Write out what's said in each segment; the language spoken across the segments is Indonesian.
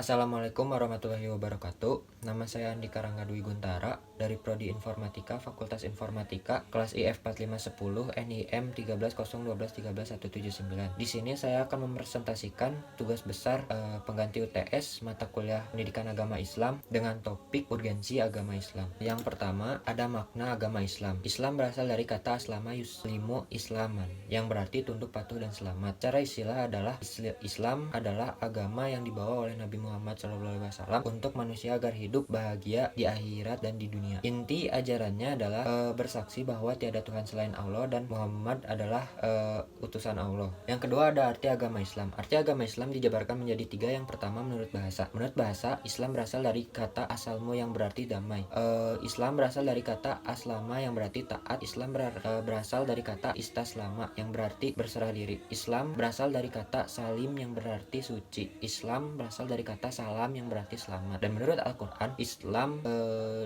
Assalamualaikum warahmatullahi wabarakatuh. Nama saya Andika Ranggadwi Guntara dari Prodi Informatika, Fakultas Informatika, kelas IF 4510 NIM 13012179. Di sini saya akan mempresentasikan tugas besar pengganti UTS mata kuliah Pendidikan Agama Islam dengan topik urgensi agama Islam. Yang pertama, ada makna agama Islam. Islam berasal dari kata aslama yuslimu islaman, yang berarti tunduk, patuh, dan selamat. Cara istilah adalah Islam adalah agama yang dibawa oleh Nabi Muhammad SAW untuk manusia agar hidup bahagia di akhirat dan di dunia. Inti ajarannya adalah bersaksi bahwa tiada Tuhan selain Allah dan Muhammad adalah utusan Allah. Yang kedua, ada arti agama Islam. Arti agama Islam dijabarkan menjadi tiga. Yang pertama, menurut bahasa. Menurut bahasa, Islam berasal dari kata asalmu yang berarti damai. Islam berasal dari kata aslama yang berarti taat. Islam berasal dari kata istaslama yang berarti berserah diri. Islam berasal dari kata salim yang berarti suci. Islam berasal dari kata salam yang berarti selamat. Dan menurut Al-Quran, Islam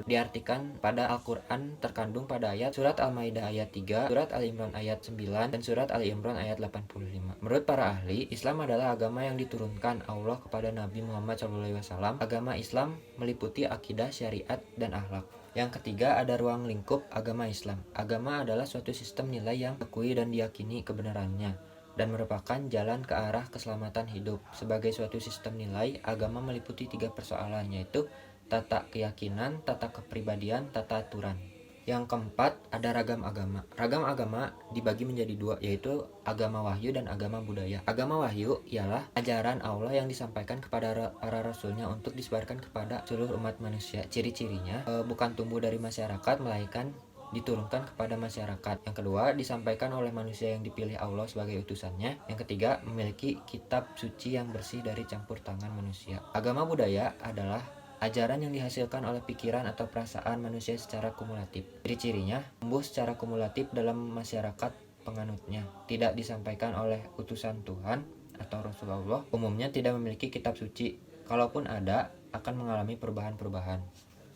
diartikan pada Al-Quran terkandung pada ayat surat Al-Maidah ayat 3, surat Al-Imran ayat 9, dan surat Al-Imran ayat 85. Menurut para ahli, Islam adalah agama yang diturunkan Allah kepada Nabi Muhammad SAW. Agama Islam meliputi akidah, syariat, dan akhlak. Yang ketiga, ada ruang lingkup agama Islam. Agama adalah suatu sistem nilai yang diakui dan diyakini kebenarannya dan merupakan jalan ke arah keselamatan hidup. Sebagai suatu sistem nilai, agama meliputi tiga persoalan, yaitu tata keyakinan, tata kepribadian, tata aturan. Yang keempat, ada ragam agama. Ragam agama dibagi menjadi dua, yaitu agama wahyu dan agama budaya. Agama wahyu ialah ajaran Allah yang disampaikan kepada para rasulnya untuk disebarkan kepada seluruh umat manusia. Ciri-cirinya bukan tumbuh dari masyarakat, melainkan diturunkan kepada masyarakat. Yang kedua, disampaikan oleh manusia yang dipilih Allah sebagai utusannya. Yang ketiga, memiliki kitab suci yang bersih dari campur tangan manusia. Agama budaya adalah ajaran yang dihasilkan oleh pikiran atau perasaan manusia secara kumulatif. Ciri-cirinya tumbuh secara kumulatif dalam masyarakat penganutnya, tidak disampaikan oleh utusan Tuhan atau Rasulullah, umumnya tidak memiliki kitab suci. Kalaupun ada, akan mengalami perubahan-perubahan.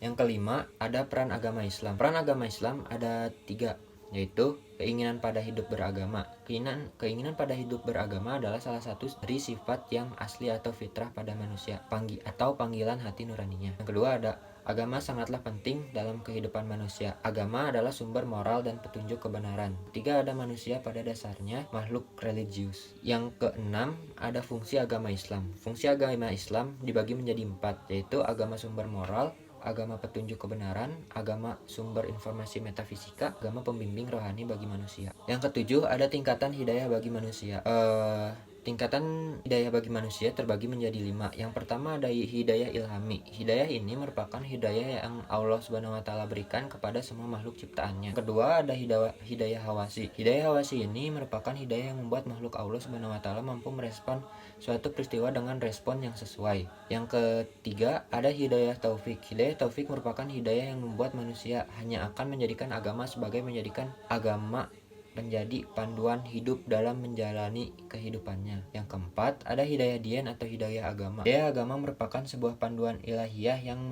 Yang kelima, ada peran agama Islam. Peran agama Islam ada tiga, yaitu keinginan pada hidup beragama. Keinginan pada hidup beragama adalah salah satu dari sifat yang asli atau fitrah pada manusia, atau panggilan hati nuraninya. Yang kedua, ada agama sangatlah penting dalam kehidupan manusia. Agama adalah sumber moral dan petunjuk kebenaran. Ketiga, ada manusia pada dasarnya makhluk religius. Yang keenam, ada fungsi agama Islam. Fungsi agama Islam dibagi menjadi empat, yaitu agama sumber moral, agama petunjuk kebenaran, agama sumber informasi metafisika, agama pembimbing rohani bagi manusia. Yang ketujuh, ada tingkatan hidayah bagi manusia. Tingkatan hidayah bagi manusia terbagi menjadi 5. Yang pertama ada hidayah ilhami. Hidayah ini merupakan hidayah yang Allah Subhanahu wa taala berikan kepada semua makhluk ciptaannya. Kedua, ada hidayah hawasi. Hidayah hawasi ini merupakan hidayah yang membuat makhluk Allah Subhanahu wa taala mampu merespon suatu peristiwa dengan respon yang sesuai. Yang ketiga, ada hidayah taufik. Hidayah taufik merupakan hidayah yang membuat manusia hanya akan menjadikan agama sebagai menjadikan agama menjadi panduan hidup dalam menjalani kehidupannya. Yang keempat, ada hidayah dian atau hidayah agama. Hidayah agama merupakan sebuah panduan ilahiyah yang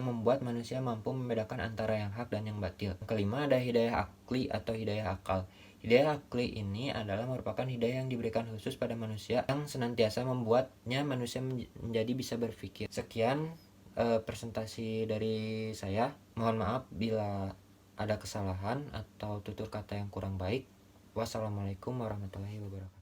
membuat manusia mampu membedakan antara yang hak dan yang batil. Yang kelima, ada hidayah akli atau hidayah akal. Hidayah akli ini adalah merupakan hidayah yang diberikan khusus pada manusia yang senantiasa membuatnya manusia menjadi bisa berpikir. Sekian presentasi dari saya. Mohon maaf bila ada kesalahan atau tutur kata yang kurang baik. Wassalamualaikum warahmatullahi wabarakatuh.